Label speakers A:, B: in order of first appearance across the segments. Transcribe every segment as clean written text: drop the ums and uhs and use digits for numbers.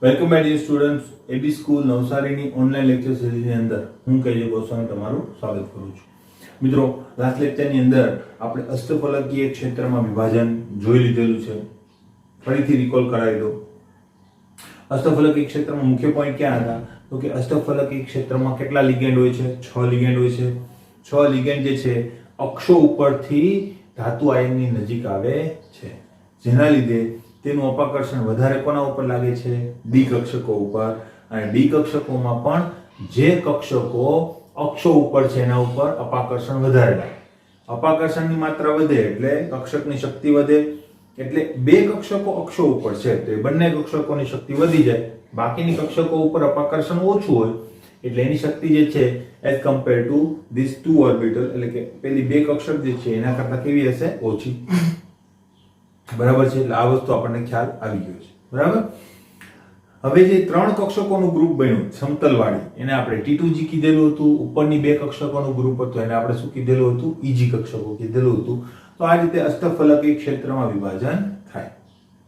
A: Welcome my dear students AB school નવસારીની online lecture સિરીઝની અંદર હું કેજે ગોસ્વામી તમારું સ્વાગત કરું છું। મિત્રો, લાસ્ટ લેક્ચરની અંદર આપણે અષ્ટફલકીય ક્ષેત્રમાં વિભાજન જોઈ લીધેલું છે। ફરીથી રિકોલ કરાવી દો। અષ્ટફલકીય ક્ષેત્રમાં મુખ્ય પોઈન્ટ ક્યાં હતા? તો કે અષ્ટફલકીય ક્ષેત્રમાં કેટલા લિગેન્ડ હોય છે? 6 લિગેન્ડ હોય છે। 6 લિગેન્ડ જે છે અક્ષો ઉપરથી ધાતુ આયનની નજીક આવે છે, જેના લીધે તેનું અપાકર્ષણ વધારે કોના ઉપર લાગે છે? ડી કક્ષકો ઉપર। અને ડી કક્ષકોમાં પણ જે કક્ષકો અક્ષો ઉપર છે એના ઉપર અપાકર્ષણ વધારે લાગે। અપાકર્ષણની માત્રા વધે એટલે કક્ષકની શક્તિ વધે, એટલે બે કક્ષકો અક્ષો ઉપર છે તો એ બંને કક્ષકોની શક્તિ વધી જાય, બાકીની કક્ષકો ઉપર અપાકર્ષણ ઓછું હોય એટલે એની શક્તિ જે છે as compare to this to orbital, એટલે કે પેલી બે કક્ષક જે છે એના કરતા કેવી હશે? ઓછી। બરાબર છે? એટલે આ વસ્તુ આપણને ખ્યાલ આવી ગયો છે। બરાબર। હવે જે ત્રણ કક્ષકોનું ગ્રુપ બન્યું સમતલવાળી, એને આપણે T2G કીધેલું હતું। ઉપરની બે કક્ષકોનું ગ્રુપ હતું એને આપણે શું કીધેલું હતું? EG કક્ષકો કીધેલું હતું। તો આ રીતે અષ્ટફલકીય ક્ષેત્રમાં વિભાજન થાય।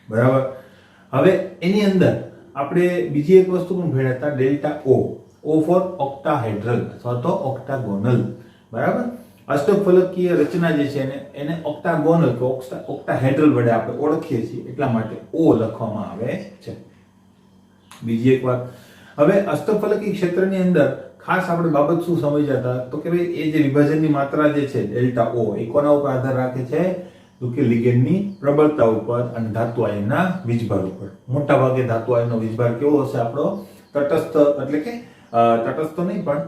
A: બરાબર। હવે એની અંદર આપણે બીજી એક વસ્તુ પણ ભણ્યા હતા, ડેલ્ટા O ફોર ઓક્ટાહેડ્રલ અથવા તો ઓક્ટાગોનલ। બરાબર। અષ્ટફલકીય રચના જે છે એને ઓક્ટાગોનલ કે ઓક્ટાહેડ્રલ વડે આપણે ઓળખીએ છીએ, એટલા માટે O લખવામાં આવે છે। બીજી એક વાત, હવે અષ્ટફલકીય ક્ષેત્રની અંદર ખાસ આપણે બાબત શું સમજ્યા હતા? તો કે ભાઈ એ જે વિભાજનની માત્રા જે છે ડેલ્ટા O એ કોના ઉપર આધાર રાખે છે? તો કે લિગેન્ડની પ્રબળતા ઉપર અને ધાતુ આયનના વીજભાર ઉપર। મોટા ભાગે ધાતુ આયનનો વીજભાર કેવો હશે આપણો? તટસ્થ, એટલે કે તટસ્થ નહીં પણ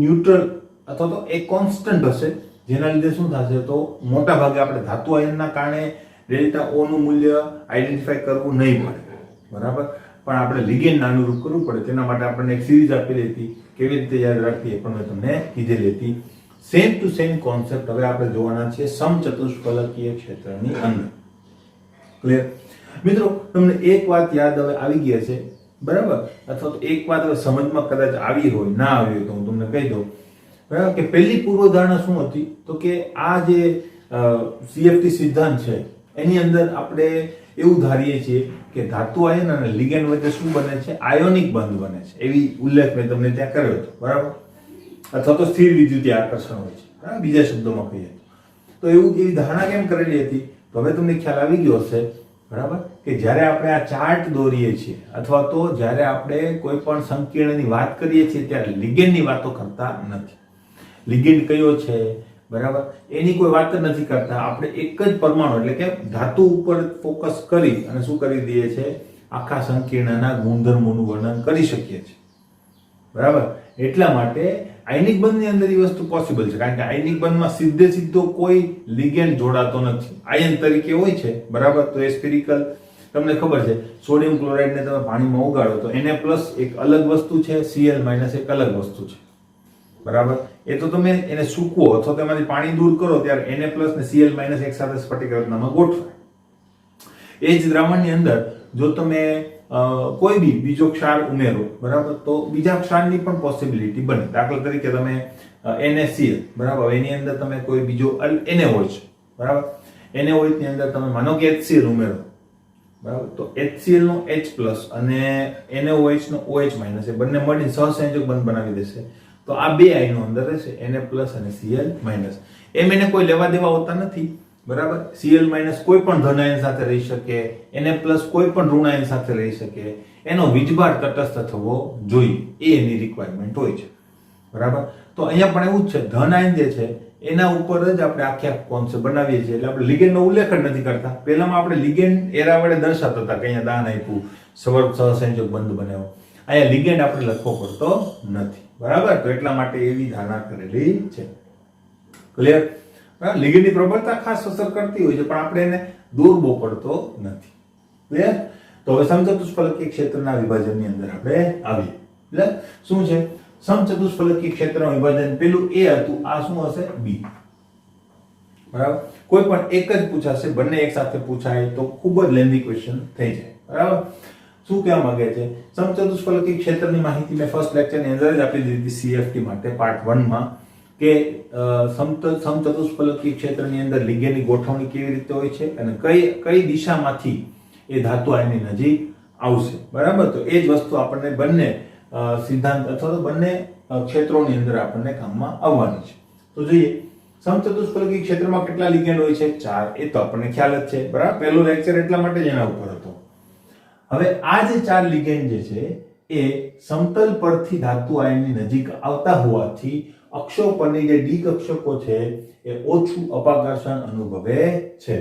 A: ન્યુટ્રલ અથવા તો એક કોન્સ્ટન્ટ હશે, જેના લીધે શું થશે? તો મોટા ભાગે આપણે ધાતુ આયનના કારણે ડેલ્ટા O નું મૂલ્ય આઈડેન્ટિફાઈ કરવું નહીં પડે। બરાબર। પણ આપણે લિગેન્ડના અનુરૂપ કરવું પડે, તેના માટે આપણને એક સિરીઝ આપેલી હતી, કેવી રીતે યાદ રાખવી એ પણ મેં તમને કીધેલી હતી। સેમ ટુ સેમ કોન્સેપ્ટ હવે આપણે જોવાના છે સમચતુષ્ફલકીય ક્ષેત્રની અંદર। ક્લિયર? મિત્રો, તમને એક વાત યાદ હવે આવી ગઈ હશે, બરાબર? અથવા તો એક વાત હવે સમજમાં કદાચ આવી હોય, ના આવી હોય તો હું તમને કહી દઉં। બરાબર? કે પહેલી પૂર્વધારણા શું હતી? તો કે આ જે CFT સિદ્ધાંત છે એની અંદર આપણે એવું ધારીએ છીએ કે ધાતુ આયન અને લિગેન્ડ વચ્ચે શું બને છે? આયોનિક બંધ બને છે, એવી ઉલ્લેખ મેં તમને ત્યાં કર્યો હતો। બરાબર? અથવા તો સ્થિર વિદ્યુતીય આકર્ષણ હોય છે, બરાબર? બીજા શબ્દોમાં કહીએ તો એવી ધારણા કેમ કરેલી હતી? તો હવે તમને ખ્યાલ આવી ગયો હશે, બરાબર? કે જ્યારે આપણે આ ચાર્ટ દોરીએ છીએ અથવા તો જ્યારે આપણે કોઈ પણ સંકીર્ણની વાત કરીએ છીએ ત્યારે લિગેન્ડની વાતો કરતા નથી। લિગેન્ડ કયો છે, બરાબર, એની કોઈ વાત જ નથી કરતા। આપણે એક જ પરમાણુ એટલે કે ધાતુ ઉપર ફોકસ કરી અને શું કરી દઈએ છે? આખા સંકીર્ણના ગુણધર્મોનું વર્ણન કરી શકીએ છીએ। બરાબર? એટલા માટે આયનિક બંધની અંદર એ વસ્તુ પોસિબલ છે, કારણ કે આયનિક બંધમાં સીધો કોઈ લિગેન્ડ જોડાતો નથી, આયન તરીકે હોય છે। બરાબર? તો એ સ્ફેરિકલ, તમને ખબર છે સોડિયમ ક્લોરાઇડને તમે પાણીમાં ઓગાળો તો Na+ એક અલગ વસ્તુ છે, Cl- એક અલગ વસ્તુ છે। બરાબર? એ તો તમે એને સૂકવો અથવા તેમાંથી પાણી દૂર કરો ત્યારે Na+ ને Cl- એક સાથે સ્ફટિક રચનામાં ગોઠવાય। એ જ દ્રાવણની અંદર જો તમે કોઈ બી બીજો ક્ષાર ઉમેરો, બરાબર, તો બીજા ક્ષારની પણ પોસિબિલિટી બને। દાખલા તરીકે તમે NaCl, બરાબર, એની અંદર તમે કોઈ બીજો NaOH, બરાબર, NaOH ની અંદર તમે માનો કે HCl ઉમેરો, બરાબર, તો HCl નો H+ અને NaOH નો OH- એ બંને મળીને સહસંયોજક બંધ બનાવી દેશે। તો આ બે આયનો અંદર રહેશે, Na+ અને Cl-। એમ એને કોઈ લેવા દેવા હોતા નથી, બરાબર? Cl- કોઈ પણ ધન આયન સાથે રહી શકે, Na+ કોઈ પણ ઋણ આયન સાથે રહી શકે, એનો વીજભાર તટસ્થ થવો જોઈએ, એ એની રિક્વાયરમેન્ટ હોય છે। બરાબર? તો અહીંયા પણ એવું જ છે, ધન આયન જે છે એના ઉપર જ આપણે આખા કોન્સેપ્ટ બનાવીએ છીએ, એટલે આપણે લિગેન્ડનો ઉલ્લેખ જ નથી કરતા। પહેલામાં આપણે લિગેન્ડ એરા વડે દર્શાવતા હતા કે અહીંયા દાન આપ્યું, સહસંયોજક બંધ બનાવ્યો, અહીંયા લિગેન્ડ આપણે લખવો પડતો નથી। બરાબર? તો એટલા માટે એવી ધારણા કરેલી છે। ક્લિયર? લિગેન્ડની પ્રબળતા ખાસ અસર કરતી હોય છે, પણ આપણે એને દોરવો પડતો નથી। ક્લિયર? તો હવે સમચતુષ્ફલકીય ક્ષેત્રના વિભાજનની અંદર આપણે આવીએ। ક્લિયર? શું છે સમચતુષ્ફલકીય ક્ષેત્રનું વિભાજન? પેલું A હતું, આ શું હશે? B। બરાબર? કોઈ પણ એક જ પૂછાશે, બંને એક સાથે પૂછાય તો ખૂબ જ લેન્ધી ક્વેશ્ચન થઈ જાય। બરાબર? શું કહેવા માંગે છે? સમચતુષ્ફલકીય ક્ષેત્રની માહિતી મેં ફર્સ્ટ લેક્ચરની અંદર જ આપી દીધી CFT માટે પાર્ટ 1 માં, કે સમચતુષ્ફલકીય ક્ષેત્રની અંદર લિગેન્ડની ગોઠવણી કેવી રીતે હોય છે અને કઈ દિશામાંથી એ ધાતુ આયનની નજીક આવશે. બરાબર, તો એ જ વસ્તુ આપણને બંને સિદ્ધાંત અથવા તો બંને ક્ષેત્રોની અંદર આપણને કામમાં આવવાની છે. તો જોઈએ સમચતુષ્ફલકી ક્ષેત્રમાં કેટલા લિગેન્ડ હોય છે? 4. એ તો આપણને ખ્યાલ જ છે. બરાબર, પહેલો લેક્ચર એટલા માટે જ એના ઉપર હતો. હવે આ જે 4 લિગેન્ડ જે છે એ સમતલ પરથી ધાતુ આયનની નજીક આવતા હોવાથી અક્ષો પરની જે ડી કક્ષકો છે એ ઓછું અપાકર્ષણ અનુભવે છે.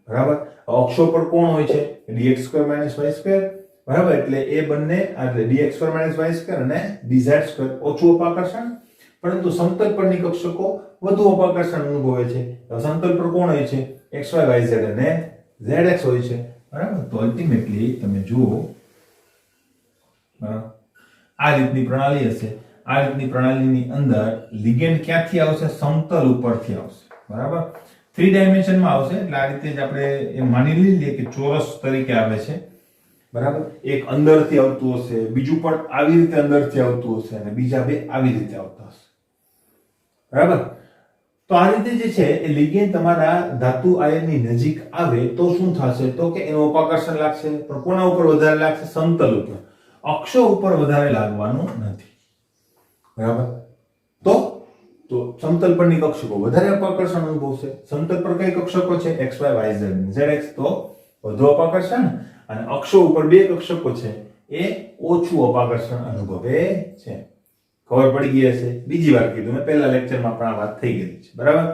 A: બરાબર, અક્ષો પર કોણ હોય છે? dx² - y². બરાબર, એટલે એ બંને એટલે dx² - y² અને dz² ઓછું અપાકર્ષણ, પરંતુ સમતલ પરની કક્ષકો વધુ અપાકર્ષણ અનુભવે છે. સમતલ પર કોણ હોય છે? xy yz અને zx હોય છે. બરાબર, તો અલ્ટિમેટલી તમે જુઓ આ રીતની પ્રણાલી હશે. આ રીતની પ્રણાલીની અંદર લિગેન્ડ ક્યાંથી આવશે? સમતલ ઉપરથી આવશે. બરાબર, 3 ડાયમેન્શનમાં આવશે. એટલે આ રીતે જ આપણે એ માની લઈએ કે ચોરસ તરીકે આવે છે. બરાબર, એક અંદરથી આવતું હશે, બીજું પણ આવી રીતે અંદરથી આવતું હશે અને બીજા બે આવી રીતે આવતા હશે. બરાબર, તો આ રીતે જે છે એ લિગેન્ડ તમારા ધાતુ આયનની નજીક આવે તો શું થશે? તો કે એનું અપાકર્ષણ લાગશે. પણ કોના ઉપર વધારે લાગશે? સમતલ ઉપર. અક્ષો ઉપર વધારે લાગવાનું નથી. બરાબર, તો સમતલ પરની કક્ષકો વધારે અપાકર્ષણ અનુભવશે. સમતલ પર કઈ કક્ષકો છે? xy yz zx, તો વધુ અપાકર્ષણ, અને અક્ષો ઉપર બે કક્ષકો છે એ ઓછું અપાકર્ષણ અનુભવે છે. ખબર પડી ગઈ હશે. બીજી વાર કીધું મેં, પહેલા લેક્ચરમાં પણ આ વાત થઈ ગઈ છે. બરાબર,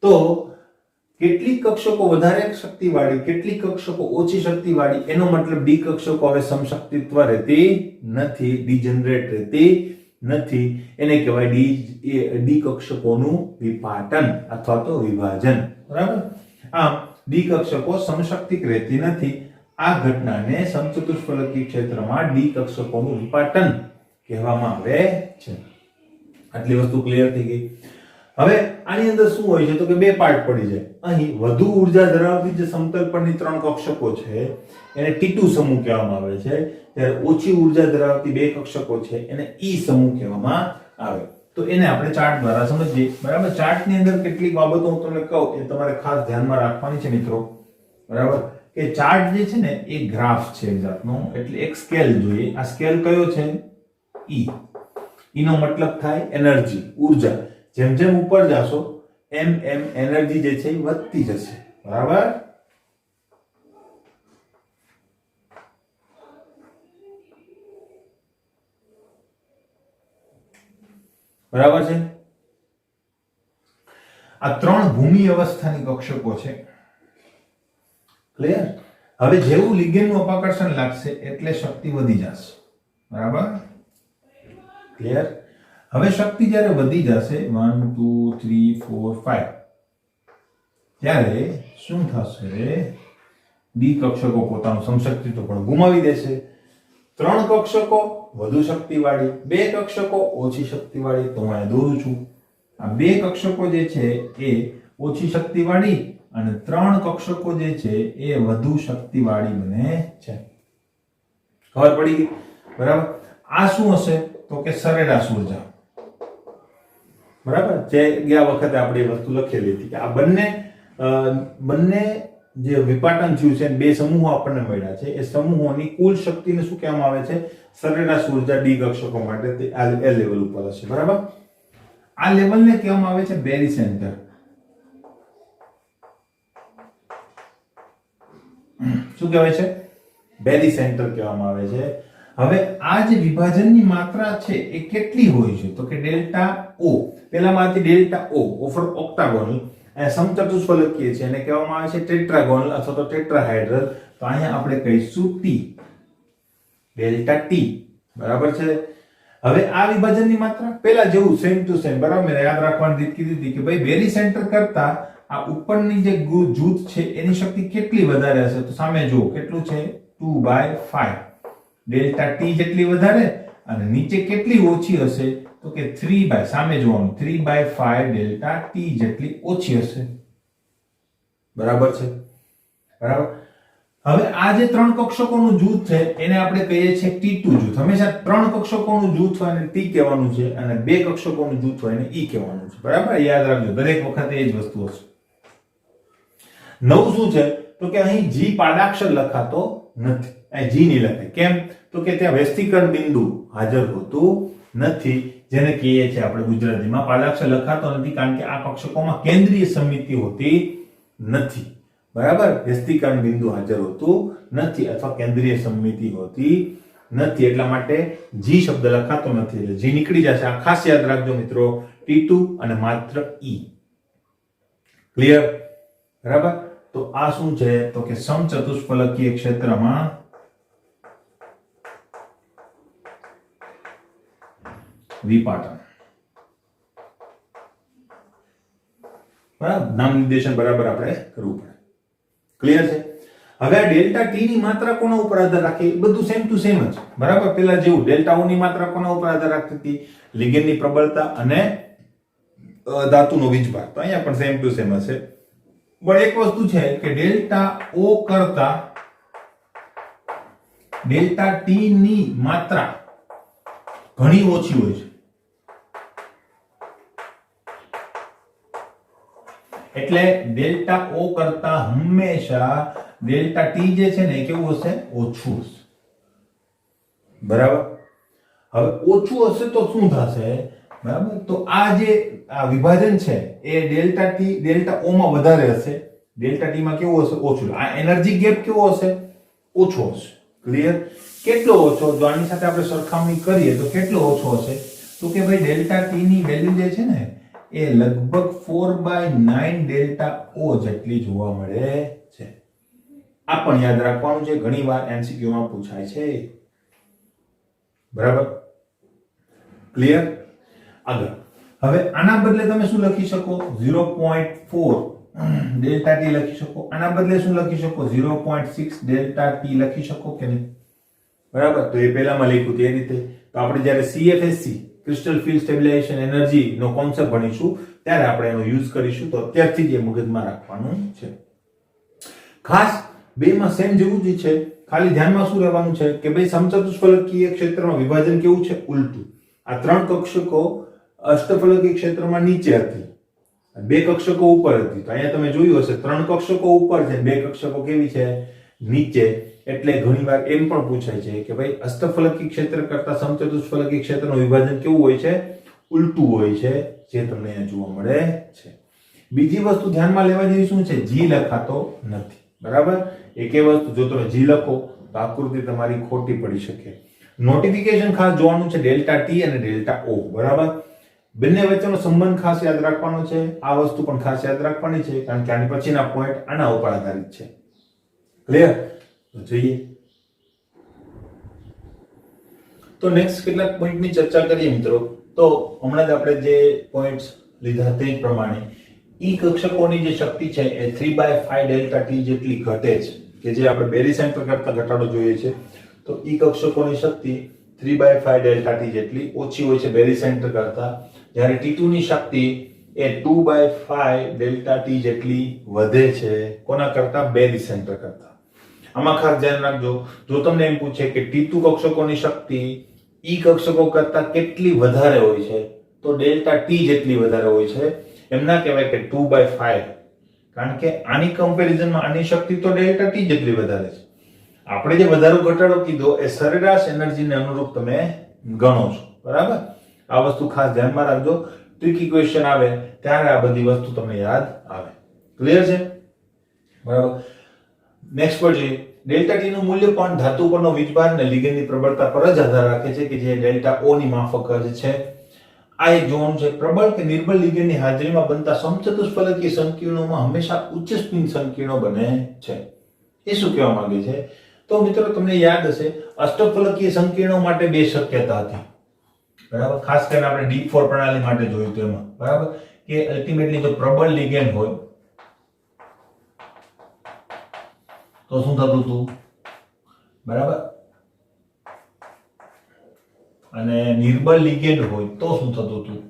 A: તો કેટલીક કક્ષકો વધારે શક્તિવાળી, કેટલીક કક્ષકો ઓછી શક્તિવાળી, એનો મતલબ ડી કક્ષકો હવે સમશક્તિત્વ રહેતી નથી, ડિજનરેટ રહેતી નથી. એને કહેવાય ડી કક્ષકોનું વિપાટન અથવા તો વિભાજન. બરાબર, આમ ડી કક્ષકો સમશક્તિક રહેતી નથી. આ ઘટનાને સમચતુષ્ફલકી ક્ષેત્રમાં ડી કક્ષકોનું વિપાટન કહેવામાં આવે છે. આટલી વસ્તુ ક્લિયર થઈ ગઈ. હવે આની અંદર શું હોય છે? તો કે બે પાર્ટ પડી જાય. અહીં વધુ ઊર્જા ધરાવતી જે સમતલ પરની 3 કક્ષકો છે એને T2 સમૂહ કહેવામાં આવે છે, જ્યારે ઓછી ઊર્જા ધરાવતી બે કક્ષકો છે એને E સમૂહ કહેવામાં આવે. તો એને આપણે ચાર્ટ દ્વારા સમજીએ. બરાબર, ચાર્ટની અંદર કેટલીક બાબતો હું તમને કહું એ તમારે ખાસ ધ્યાનમાં રાખવાની છે મિત્રો. બરાબર, કે ચાર્ટ જે છે ને એ ગ્રાફ છે એક જાતનો, એટલે એક સ્કેલ જોઈએ. આ સ્કેલ કયો છે? E. E નો મતલબ થાય એનર્જી, ઊર્જા. જેમ જેમ ઉપર જાશો એમ એમ એનર્જી જે છે એ વધતી જશે. બરાબર, બરાબર છે. આ 3 ભૂમિ અવસ્થાની કક્ષકો છે. ક્લિયર? હવે જેવું લિગેન્ડનું અપાકર્ષણ લાગશે એટલે શક્તિ વધી જશે. બરાબર, ક્લિયર? હવે શક્તિ જ્યારે વધી જશે 1 2 3 4 5, ત્યારે શું થશે? ડી કક્ષકો પોતાનું સમશક્તિત્વ પણ ગુમાવી દેશે. 3 કક્ષકો વધુ શક્તિવાળી, 2 કક્ષકો ઓછી શક્તિવાળી. તો હું અહીંયા દોરું છું. આ 2 કક્ષકો જે છે એ ઓછી શક્તિવાળી અને 3 કક્ષકો જે છે એ વધુ શક્તિવાળી બને છે. ખબર પડી ગઈ? બરાબર, આ શું હશે? તો કે સરેરાશ ઊર્જા. બરાબર, જે ગયા વખતે આપણે એ વસ્તુ લખેલી હતી કે આ બંને જે વિપાટન થયું છે, બે સમૂહો આપણને મળ્યા છે, એ સમૂહોની કુલ શક્તિને શું કહેવામાં આવે છે? સરેરાશ ઊર્જા ડી કક્ષકો માટે તે આ લેવલ ઉપર હશે. બરાબર, આ લેવલને કહેવામાં આવે છે બેરી સેન્ટર. શું કહેવાય છે? બેરી સેન્ટર કહેવામાં આવે છે. હવે આ જે વિભાજનની માત્રા છે એ કેટલી હોય છે? તો કે ડેલ્ટા O. પહેલામાંથી ડેલ્ટા O ઓફર ઓક્ટાગોનલ, આ સમચતુષ્ફલકીય છે, એને કહેવામાં આવે છે ટેટ્રાગોનલ અથવા તો ટેટ્રાહાઇડ્રલ. તો અહીંયા આપણે કહીશું T, ડેલ્ટા T. બરાબર છે. હવે આ વિભાજનની માત્રા પહેલા જેવું સેમ ટુ સેમ. બરાબર, મેં યાદ રાખવાની રીત કીધી હતી કે ભાઈ બેરી સેન્ટર કરતા આ ઉપરની જે જૂથ છે એની શક્તિ કેટલી વધારે હશે? તો સામે જુઓ કેટલું છે? 2/5. ડેલ્ટા T જેટલી વધારે અને નીચે કેટલી ઓછી હશે? તો કે 3 સામે જોવાનું 3/5 ડેલ્ટા T જેટલી ઓછી હશે. બરાબર છે. બરાબર, હવે આ જે 3 કક્ષકોનું જૂથ છે એને આપણે કહીએ છીએ T2 જૂથ. હંમેશા 3 કક્ષકોનું જૂથ હોય એને T કહેવાનું છે અને 2 કક્ષકોનું જૂથ હોય એને E કહેવાનું છે. બરાબર, યાદ રાખજો, દરેક વખતે એ જ વસ્તુ હશે. નવું શું છે? તો કે અહીં G પાદાક્ષર લખાતો નથી. અહીં જી નહીં લખાય. કેમ? તો કે ત્યાં વ્યસ્તીકરણ બિંદુ હાજર હોતું નથી, જેને કહીએ છીએ આપણે ગુજરાતીમાં પાલાક્ષર લખાતો નથી, કારણ કે આ કક્ષકોમાં કેન્દ્રીય સમિતિ હોતી નથી. બરાબર, વ્યસ્તીકરણ બિંદુ હાજર હોતું નથી અથવા કેન્દ્રીય સમિતિ હોતી નથી, એટલા માટે જી શબ્દ લખાતો નથી, એટલે જી નીકળી જશે. આ ખાસ યાદ રાખજો મિત્રો, T2 અને માત્ર E. ક્લિયર? બરાબર. તો આ શું છે? તો કે સમચતુષ્ફલકીય ક્ષેત્રમાં વિપાટન. બરાબર, નામ નિર્દેશન બરાબર આપણે કરવું પડે. ક્લિયર છે? હવે આ ડેલ્ટા ટી ની માત્રા કોના ઉપર આધાર રાખે? બધું સેમ ટુ સેમ જ. બરાબર, પેલા જેવું ડેલ્ટા ઓ ની માત્રા કોના ઉપર આધાર રાખતી હતી? લિગેન્ડની પ્રબળતા અને ધાતુનો વીજભાર. તો અહીંયા પણ સેમ ટુ સેમ હશે. પણ એક વસ્તુ છે કે ડેલ્ટા ઓ કરતા ડેલ્ટા ટી ની માત્રા ઘણી ઓછી હોય છે. એટલે ડેલ્ટા ઓ કરતા હંમેશા ડેલ્ટા ટી જે છે ને એ કેવું હશે? ઓછું હશે. બરાબર. હવે ઓછું હશે તો શું થશે? બરાબર, તો આ જે વિભાજન છે એ ડેલ્ટા ટી ડેલ્ટા ઓ માં વધારે હશે, ડેલ્ટા ટી માં કેવું હશે? ઓછું. આ એનર્જી ગેપ કેવો હશે? ઓછો હશે. ક્લિયર? કેટલો ઓછો? જો આની સાથે આપણે સરખામણી કરીએ તો કેટલો ઓછો હશે? તો કે ભાઈ ડેલ્ટા ટી ની વેલ્યુ જે છે ને એ લગભગ 4/9 ડેલ્ટા ઓ જેટલી જોવા મળે છે. આ પણ યાદ રાખવાનું છે, ઘણીવાર એમસીક્યુ માં પૂછાય છે. બરાબર? ક્લિયર? આગળ હવે આના બદલે તમે શું લખી શકો? 0.4 ડેલ્ટા ટી લખી શકો. આના બદલે શું લખી શકો? 0.6 ડેલ્ટા ટી લખી શકો કે નહીં? બરાબર, તો એ પહેલામાં લખ્યું તે રીતે. તો આપણે જ્યારે CFSC crystal field stabilization energy નો કોન્સેપ્ટ ભણીશું ત્યારે આપણે એનો યુઝ કરીશું. તો અત્યારથી જ એ મગજમાં રાખવાનું છે. ખાસ બેમાં સેમ જેવું જ છે, ખાલી ધ્યાનમાં શું રહેવાનું છે કે ભાઈ સમચતુષ્ફલકીય ક્ષેત્રમાં વિભાજન કેવું છે? ઉલટું. આ ત્રણ કક્ષકો અષ્ટફલકીય ક્ષેત્રમાં નીચે હતી, બે કક્ષકો ઉપર હતી. તો અહીંયા તમે જોયું હશે ત્રણ કક્ષકો ઉપર છે, બે કક્ષકો કેવી છે? નીચે. એટલે ઘણીવાર એમ પણ પૂછાય છે કે ભાઈ અષ્ટફલકીય ક્ષેત્ર કરતા સમચતુષ્ફલકીય ક્ષેત્રનું વિભાજન કેવું હોય છે? ઉલટું હોય છે, જે તમને અહીંયા જોવા મળે છે. બીજી વસ્તુ ધ્યાનમાં લેવા જેવી શું છે? જી લખાતો નથી. બરાબર, એક એ વસ્તુ, જો તમે જી લખો તો આકૃતિ તમારી ખોટી પડી શકે. નોટિફિકેશન ખાસ જોવાનું છે, ડેલ્ટા ટી અને ડેલ્ટા ઓ. બરાબર, બંને વચ્ચેનો સંબંધ ખાસ યાદ રાખવાનો છે. આ વસ્તુ પણ ખાસ યાદ રાખવાની છે, કારણ કે આની પછીના પોઈન્ટ આના ઉપર આધારિત છે. ક્લિયર? તો જોઈએ. તો નેક્સ્ટ કેટલાક પોઈન્ટની ચર્ચા કરીએ મિત્રો. તો હમણાં જ આપણે જે પોઈન્ટ્સ લીધા તે જ પ્રમાણે ઈ કક્ષકોની જે શક્તિ છે એ 3/5 ડેલ્ટા ટી જેટલી ઘટે છે, કે જે આપણે બેરી સેન્ટર કરતા ઘટાડો જોઈએ છે. તો ઈ કક્ષકોની શક્તિ 3/5 ડેલ્ટા ટી જેટલી ઓછી હોય છે બેરી સેન્ટર કરતા, જ્યારે T2 ની શક્તિ એ 2/5 ડેલ્ટા ટી જેટલી વધે છે. કોના કરતા? બેરી સેન્ટર કરતા. આમાં ખાસ ધ્યાન રાખજો, જો તમને એમ પૂછે કે T2 કક્ષકોની શક્તિ ઈ કક્ષકો કરતા કેટલી વધારે હોય છે, તો ડેલ્ટા ટી જેટલી વધારે હોય છે. એમ ના કહેવાય કે 2/5, કારણ કે આની કમ્પેરિઝનમાં આની શક્તિ તો ડેલ્ટા ટી જેટલી વધારે છે. આપણે જે વધારો ઘટાડો કીધો એ સરેરાશ એનર્જીને અનુરૂપ તમે ગણો છો. બરાબર, આ વસ્તુ ખાસ ધ્યાનમાં રાખજો. ટ્રિકી ક્વેશ્ચન આવે ત્યારે આ બધી વસ્તુ તમને યાદ આવે. ક્લિયર છે? બરાબર. નેક્સ્ટ પર જોઈએ. ડેલ્ટા ટી નું મૂલ્ય પણ ધાતુ પરનો વીજભાર અને લિગેન્ડની પ્રબળતા પર જ આધાર રાખે છે, કે જે ડેલ્ટા ઓ ની માફક જ છે. આ એક જોવાનું છે. પ્રબળ કે નિર્બળ લિગેન્ડની હાજરીમાં બનતા સમચતુષ્ફલકીય સંકીર્ણોમાં હંમેશા ઉચ્ચ સ્પિન સંકીર્ણો બને છે. એ શું કહેવા માંગે છે? તો મિત્રો તમને યાદ હશે અષ્ટફલકીય સંકીર્ણો માટે બે શક્યતા હતી. બરાબર, ખાસ કરીને આપણે D4 પ્રણાલી માટે જોયું હતું એમાં. બરાબર, કે અલ્ટિમેટલી જો પ્રબળ લિગેન્ડ હોય તો શું થતું હતું? બરાબર, અને નિર્બળ લિગેન્ડ હોય તો શું થતું હતું?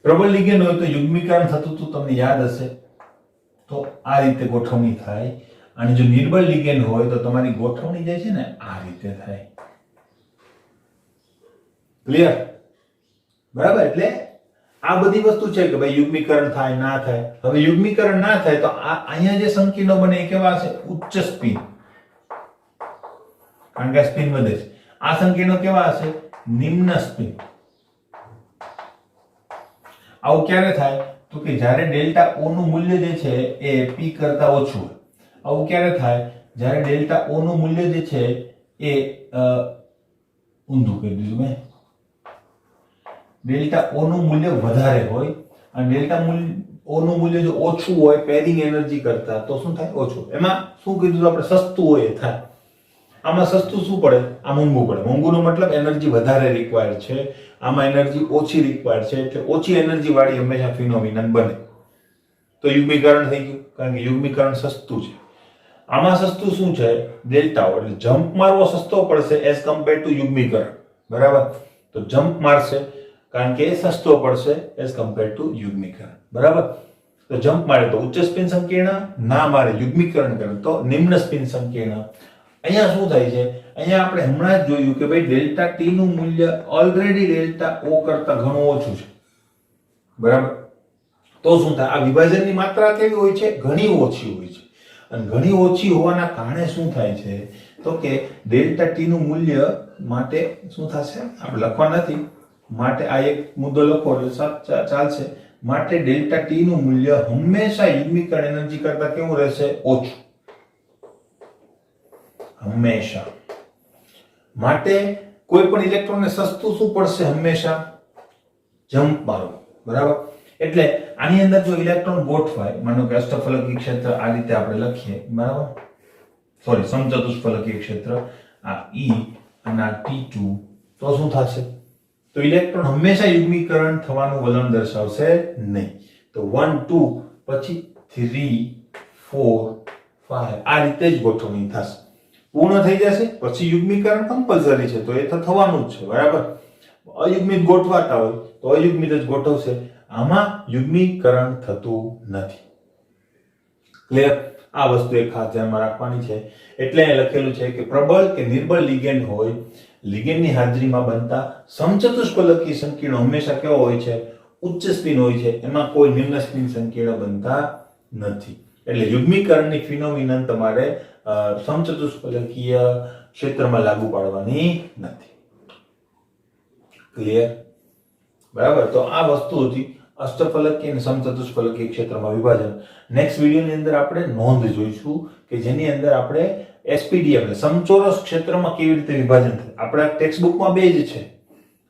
A: પ્રબળ લિગેન્ડ હોય તો યુગ્મીકરણ થતું હતું, તમને યાદ હશે. તો આ રીતે ગોઠવણી થાય, અને જો નિર્બળ લિગેન્ડ હોય તો તમારી ગોઠવણી જે છે ને આ રીતે થાય. ક્લિયર? બરાબર, એટલે આ બધી વસ્તુ છે કે ભાઈ યુગ્મીકરણ થાય ના થાય. હવે યુગ્મીકરણ ના થાય તો આ અહીંયા જે સંકીર્ણો બને એ કેવા હશે? ઉચ્ચ સ્પિન, કારણ કે સ્પિન વધે છે. આ સંકીર્ણો કેવા હશે? નિમ્ન સ્પિન. આવું ક્યારે થાય? તો કે જ્યારે ડેલ્ટા ઓ નું મૂલ્ય જે છે એ પી કરતા ઓછું હોય. આવું ક્યારે થાય? જ્યારે ડેલ્ટા ઓ નું મૂલ્ય જે છે એ ઊંધું કરી દીધું મેં. ડેલ્ટા ઓ નું મૂલ્ય વધારે હોય અને ડેલ્ટા ઓ નું મૂલ્ય જો ઓછું હોય પેરિંગ એનર્જી કરતા, તો શું થાય? ઓછું. એમાં શું કીધું આપણે? સસ્તું હોય એ થાય. આમાં સસ્તું શું પડે? આ મોંઘું પડે. મોંઘુંનો મતલબ એનર્જી વધારે રિક્વાયર્ડ છે, આમાં એનર્જી ઓછી રિક્વાયર્ડ છે, એટલે ઓછી એનર્જી વાળી હંમેશા ફિનોમિનન બને. તો યુગ્મીકરણ થઈ ગયું, કારણ કે યુગ્મીકરણ સસ્તું છે. આમાં સસ્તું શું છે? ડેલ્ટા ઓ. એટલે જમ્પ મારવો સસ્તો પડશે એઝ કમ્પેર ટુ યુગ્મીકરણ. બરાબર? તો જમ્પ મારશે કારણ કે એ સસ્તો પડશે એઝ કમ્પેર ટુ યુગ્મીકરણ. બરાબર? તો જમ્પ મારે તો ઉચ્ચ સ્પિન સંકીર્ણ, ના મારે યુગ્મીકરણ કરે તો નિમ્ન સ્પિન સંકીર્ણ. અહીંયા શું થાય છે? અહીંયા આપણે હમણાં જ જોયું કે ભાઈ ડેલ્ટા ટી નું મૂલ્ય ઓલરેડી ડેલ્ટા ઓ કરતા ઘણું ઓછું છે. બરાબર? તો શું થાય? આ વિભાજનની માત્રા કેવી હોય છે? ઘણી ઓછી હોય છે. અને ઘણી ઓછી હોવાના કારણે શું થાય છે? તો કે ડેલ્ટા ટી નું મૂલ્ય માટે શું થશે? આપણે લખવા નથી, માટે આ એક મુદ્દો લખો એટલે ચાલશે. માટે ડેલ્ટા ટી નું મૂલ્ય હંમેશા યુગ્મીકરણ એનર્જી કરતા કેવું રહેશે? ઓછું. હંમેશા. માટે કોઈ પણ ઇલેક્ટ્રોનને સસ્તું શું પડશે? હંમેશા જમ્પ મારવું. બરાબર? એટલે આની અંદર જો ઇલેક્ટ્રોન ગોઠવાય, માનો કે અષ્ટફલકીય ક્ષેત્ર આ રીતે આપણે લખીએ. બરાબર? સોરી, સમચતુષ્ફલકીય ક્ષેત્ર આ E અને આ T2, તો શું થશે? તો ઇલેક્ટ્રોન હંમેશા યુગ્મીકરણ થવાનું વલણ દર્શાવશે નહીં. તો 1 2 પછી 3 4 5 આ રીતે જ ગોઠવણી થશે. પૂર્ણ થઈ જશે પછી યુગ્મીકરણ કમ્પલસરી છે, તો એ તો થવાનું જ છે. બરાબર? અયુગ્મિત ગોઠવાતા હોય તો અયુગ્મિત જ ગોઠવશે. આમાં યુગ્મીકરણ થતું નથી. ક્લિયર? આ વસ્તુ એક ખાસ ધ્યાનમાં રાખવાની છે. એટલે અહીં લખેલું છે કે પ્રબળ કે નિર્બળ લિગેન્ડ હોય, લિગેન્ડની હાજરીમાં બનતા સમચતુષ્ફલકીય સંકીર્ણો હંમેશા કેવા હોય છે? ઉચ્ચ સ્પિન હોય છે. એમાં કોઈ નિમ્ન સ્પિન સંકીર્ણ બનતા નથી. એટલે યુગ્મીકરણની ફિનોમિનન તમારે સમચતુષ્ફલકીય ક્ષેત્રમાં લાગુ પાડવાની નથી. ક્લિયર? બરાબર? તો આ વસ્તુ હતી અષ્ટફલકીય અને સમચતુષ્ફલકીય ક્ષેત્રમાં વિભાજન. નેક્સ્ટ વિડિયોની અંદર આપણે નોંધ જોઈશું કે જેની અંદર આપણે એસપીડી એટલે સમચોરસ ક્ષેત્રમાં કેવી રીતે વિભાજન થાય. આપણા ટેક્સ્ટ બુકમાં બે જ છે.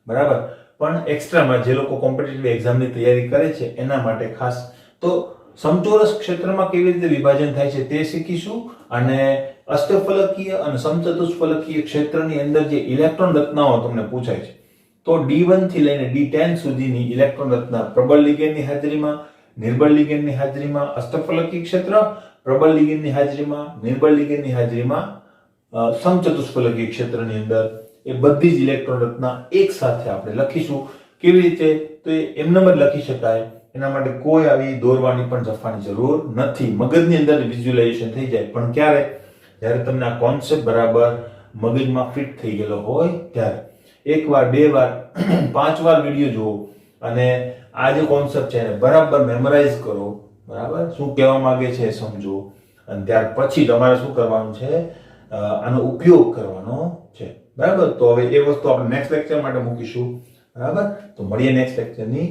A: બરાબર? પણ એક્સ્ટ્રામાં જે લોકો કોમ્પિટિટિવ એક્ઝામની તૈયારી કરે છે એના માટે ખાસ તો સમચોરસ ક્ષેત્રમાં કેવી રીતે વિભાજન થાય છે તે શીખીશું. અને અષ્ટફલકીય અને સમચતુષ્ફલકીય ક્ષેત્રની અંદર જે ઇલેક્ટ્રોન રચનાઓ તમને પૂછાય છે, તો D1 થી લઈને D10 સુધીની ઇલેક્ટ્રોન રચના પ્રબળ લિગેન્ડની હાજરીમાં, નિર્બળ લિગેન્ડની હાજરીમાં, અષ્ટફલકીય ક્ષેત્ર, પ્રબળ લિગેન્ડની હાજરીમાં, નિર્બળ લિગેન્ડની હાજરીમાં, સમચતુષ્ફલકીય ક્ષેત્રની અંદર એ બધી જ ઇલેક્ટ્રોન રચના એક સાથે આપણે લખીશું. કેવી રીતે? તો એ એમને જ લખી શકાય. એના માટે કોઈ આવી દોરવાની પણ જફાની જરૂર નથી. મગજની અંદર વિઝ્યુલાઇઝેશન થઈ જાય. પણ ક્યારે? જ્યારે તમને આ કોન્સેપ્ટ બરાબર મગજમાં ફિટ થઈ ગયેલો હોય ત્યારે. એક વાર, બે વાર, 5 વાર વિડીયો જુઓ અને આ જે કોન્સેપ્ટ છે એને બરાબર મેમરાઇઝ કરો. બરાબર? શું કહેવા માંગે છે એ સમજો અને ત્યાર પછી તમારે શું કરવાનું છે? આનો ઉપયોગ કરવાનો છે. બરાબર? તો હવે એ વસ્તુ આપણે નેક્સ્ટ લેક્ચર માટે મૂકીશું. બરાબર? તો મળીએ નેક્સ્ટ લેક્ચરની